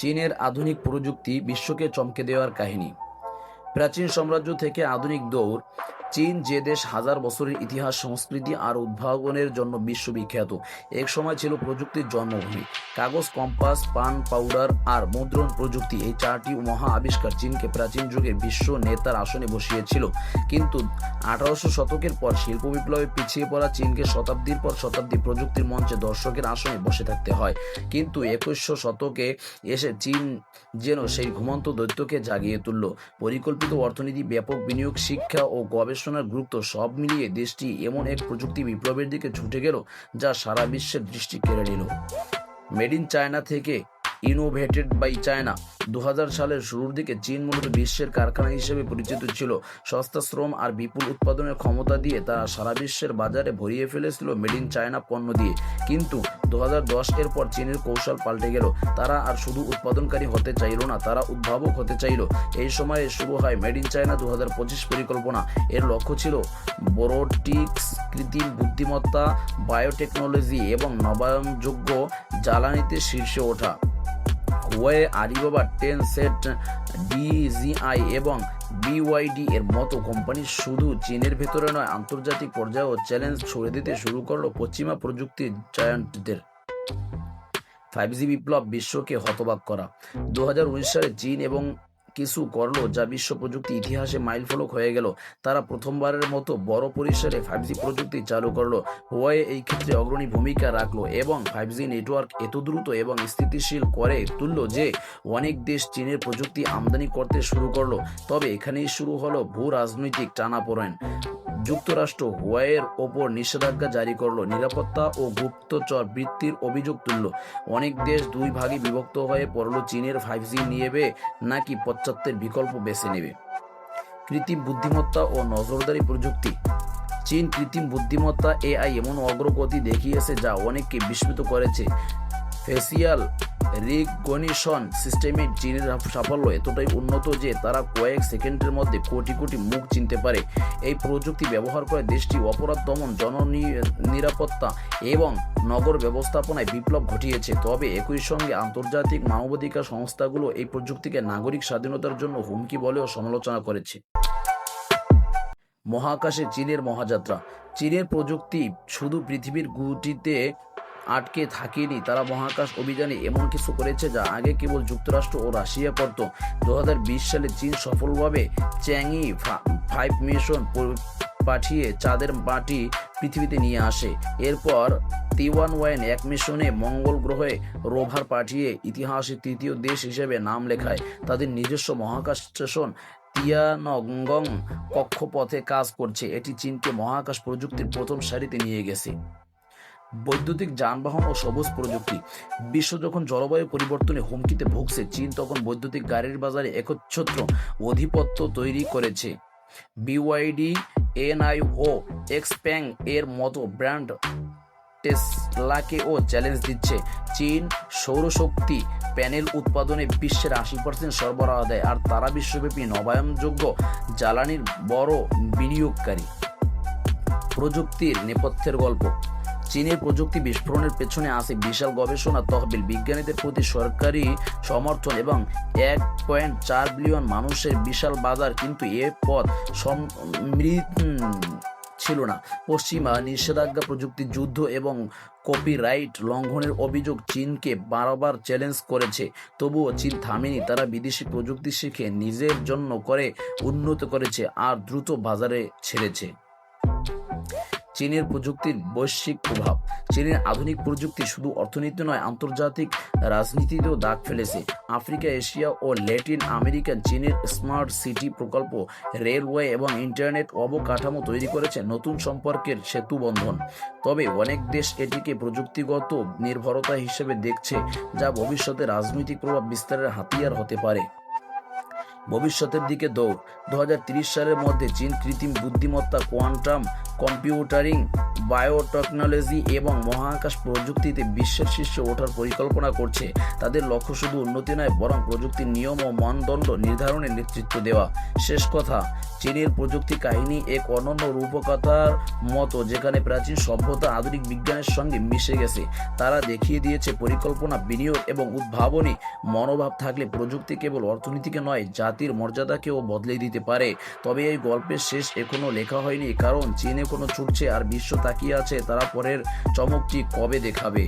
চীনের আধুনিক প্রযুক্তি বিশ্বকে চমকে দেওয়ার কাহিনী। প্রাচীন সাম্রাজ্য থেকে আধুনিক দৌড়, চীন যে দেশ হাজার বছরের ইতিহাস, সংস্কৃতি আর উদ্ভাবনের জন্য বিশ্ববিখ্যাত। এক সময় ছিল প্রযুক্তির জন্মভূমি। কাগজ, কম্পাস, পান পাউডার আর মুদ্রণ প্রযুক্তি, এই চারটি মহা আবিষ্কার চীনকে প্রাচীন যুগে বিশ্ব নেতার আসনে বসিয়েছিল। কিন্তু 1800 শতকের পর শিল্প বিপ্লবে পিছিয়ে পড়া চীনকে শতাব্দীর পর শতাব্দী প্রযুক্তির মঞ্চে দর্শকের আসনে বসে থাকতে হয়। কিন্তু 21শো শতকে এসে চীন যেন সেই ঘুমন্ত দৈত্যকে জাগিয়ে তুলল। পরিকল্পিত অর্থনীতি, ব্যাপক বিনিয়োগ, শিক্ষা ও গবেষণার গুরুত্ব সব মিলিয়ে দেশটি এমন এক প্রযুক্তি বিপ্লবের দিকে ছুটে গেল যা সারা বিশ্বের দৃষ্টি কেড়ে নিল। মেড ইন চায়না থেকে ইনোভেটেড বাই চায়না। 2000 সালের শুরুর দিকে চীন মূলত বিশ্বের কারখানা হিসেবে পরিচিত ছিল। সস্তা শ্রম আর বিপুল উৎপাদনের ক্ষমতা দিয়ে তারা সারা বিশ্বের বাজারে ভরিয়ে ফেলেছিল মেড ইন চায়না পণ্য দিয়ে। কিন্তু 2010 এর পর চীনের কৌশল পাল্টে গেল। তারা আর শুধু উৎপাদনকারী হতে চাইল না, তারা উদ্ভাবক হতে চাইল। এই সময়ে শুরু হয় মেড ইন চায়না 2025 পরিকল্পনা। এর লক্ষ্য ছিল রোবোটিক্স, কৃত্রিম বুদ্ধিমত্তা, বায়োটেকনোলজি এবং নবায়নযোগ্য জ্বালানিতে শীর্ষে ওঠা। হুয়াওয়ে, আলিবাবা, টেনসেন্ট, ডিজিআই এবং বিওয়াইডি এর মতো কোম্পানি শুধু চীনের ভেতরে নয়, আন্তর্জাতিক পর্যায়েও চ্যালেঞ্জ ছড়ে দিতে শুরু করলো পশ্চিমা প্রযুক্তির জায়ান্টদের। 5G বিপ্লব, বিশ্বকে হতবাক করা। 2019 সালে চীন এবং কিছু করলো যা বিশ্ব প্রযুক্তি ইতিহাসে মাইলফলক হয়ে গেল। তারা প্রথমবারের মতো বড় পরিসরে 5G প্রযুক্তি চালু করলো। হুয়াওয়ে এই ক্ষেত্রে অগ্রণী ভূমিকা রাখলো এবং 5G নেটওয়ার্ক এত দ্রুত এবং স্থিতিশীল করে তুললো যে অনেক দেশ চীনের প্রযুক্তি আমদানি করতে শুরু করলো। তবে এখানেই শুরু হলো ভূ রাজনৈতিক টানাপোড়েন। যুক্তরাষ্ট্র হুয়াওয়ের ওপর নিষেধাজ্ঞা জারি করলো, নিরাপত্তা ও গুপ্তচর বৃত্তির অভিযোগ তুলল। অনেক দেশ দুই ভাগে বিভক্ত হয়ে পড়ল, চীনের 5G নেবে নাকি পশ্চাত্যের বিকল্প বেছে নেবে। কৃত্রিম বুদ্ধিমত্তা ও নজরদারি প্রযুক্তি। চীন কৃত্রিম বুদ্ধিমত্তা এআই এমন অগ্রগতি দেখিয়েছে যা অনেককে বিস্মিত করেছে। ফেসিয়াল রিকগনিশন সিস্টেমে চীনের সাফল্য এতটাই উন্নত যে তারা কয়েক সেকেন্ডের মধ্যে কোটি কোটি মুখ চিনতে পারে। এই প্রযুক্তি ব্যবহার করে দেশটি অপরাধ দমন, জননিরাপত্তা এবং নগর ব্যবস্থাপনায় বিপ্লব ঘটিয়েছে। তবে একই সঙ্গে আন্তর্জাতিক মানবাধিকার সংস্থাগুলো এই প্রযুক্তিকে নাগরিক স্বাধীনতার জন্য হুমকি বলেও সমালোচনা করেছে। মহাকাশে চীনের মহাযাত্রা। চীনের প্রযুক্তি শুধু পৃথিবীর গুটিতে আটকে থাকেনি, তারা মহাকাশ অভিযানে এমন কিছু করেছে যা আগে কেবল যুক্তরাষ্ট্র ও রাশিয়া করত। 2020 সালে চীন সফলভাবে চ্যাংই 5 মিশন পাঠিয়ে চাঁদের মাটি পৃথিবীতে নিয়ে আসে। এরপর তিওয়ানওয়ান 1 মিশনে মঙ্গল গ্রহে রোভার পাঠিয়ে ইতিহাসে তৃতীয় দেশ হিসেবে নাম লেখায়। তাদের নিজস্ব মহাকাশ স্টেশন তিয়ানগং কক্ষপথে কাজ করছে। এটি চীনকে মহাকাশ প্রযুক্তির প্রথম সারিতে নিয়ে গেছে। বৈদ্যুতিক যানবাহন ও সবুজ প্রযুক্তি। বিশ্ব যখন জলবায়ু পরিবর্তনে হুমকিতে ভুগছে, চীন তখন বৈদ্যুতিক গাড়ির বাজারে একচ্ছত্র আধিপত্য তৈরি করেছে। বিওয়াইডি, এনআইও, এক্সপ্যাং এর মতো ব্র্যান্ড টেসলাকেও চ্যালেঞ্জ দিচ্ছে। চীন সৌরশক্তি প্যানেল উৎপাদনে বিশ্বের 80% সরবরাহ দেয়, আর তারা বিশ্বব্যাপী নবায়নযোগ্য জ্বালানির বড় বিনিয়োগকারী। প্রযুক্তির নেপথ্যের গল্প। চীনের প্রযুক্তি বিস্ফোরণের পেছনে আছে বিশাল গবেষণা তহবিল, বিজ্ঞানীদের প্রতি সরকারি সমর্থন এবং 1.4 বিলিয়ন মানুষের বিশাল বাজার। কিন্তু এ পথ সমৃদ্ধ ছিল না। পশ্চিমা নিষেধাজ্ঞা, প্রযুক্তি যুদ্ধ এবং কপিরাইট লঙ্ঘনের অভিযোগ চীনকে বারবার চ্যালেঞ্জ করেছে। তবুও চীন থামেনি। তারা বিদেশি প্রযুক্তি শিখে নিজের জন্য করে উন্নত করেছে আর দ্রুত বাজারে ছেড়েছে। চীনের প্রযুক্তির বৈশ্বিক প্রভাব। চীনের আধুনিক প্রযুক্তি শুধু অর্থনীতি নয়, আন্তর্জাতিক রাজনীতিতেও দাগ ফেলেছে। আফ্রিকা, এশিয়া ও ল্যাটিন আমেরিকান চীনের স্মার্ট সিটি প্রকল্প, রেলওয়ে এবং ইন্টারনেট অবকাঠামো তৈরি করেছে নতুন সম্পর্কের সেতু বন্ধন। তবে অনেক দেশ এটিকে প্রযুক্তিগত নির্ভরতা হিসেবে দেখছে, যা ভবিষ্যতে রাজনৈতিক প্রভাব বিস্তারের হাতিয়ার হতে পারে। ভবিষ্যতের দিকে দৌড়। 2030 সালের মধ্যে চীন কৃত্রিম বুদ্ধিমত্তা, কোয়ান্টাম কম্পিউটারিং, বায়োটেকনোলজি এবং মহাকাশ প্রযুক্তিতে বিশ্বের শীর্ষে ওঠার পরিকল্পনা করছে। তাদের লক্ষ্য শুধু উন্নতি নয়, বরং প্রযুক্তির নিয়ম ও মানদণ্ড নির্ধারণে নেতৃত্ব দেওয়া। শেষ কথা, চীনের প্রযুক্তি কাহিনী এক অনন্য রূপকথার মতো, যেখানে প্রাচীন সভ্যতা আধুনিক বিজ্ঞানের সঙ্গে মিশে গেছে। তারা দেখিয়ে দিয়েছে পরিকল্পনা, বিনিয়োগ এবং উদ্ভাবনী মনোভাব থাকলে প্রযুক্তি কেবল অর্থনীতিকে নয়, জাতির মর্যাদাকেও বদলে দিতে পারে। তবে এই গল্পের শেষ এখনো লেখা হয়নি, কারণ চীন এখনো ছুটছে আর বিশ্ব তাকিয়ে আছে তারা পরের চমকটি কবে দেখাবে।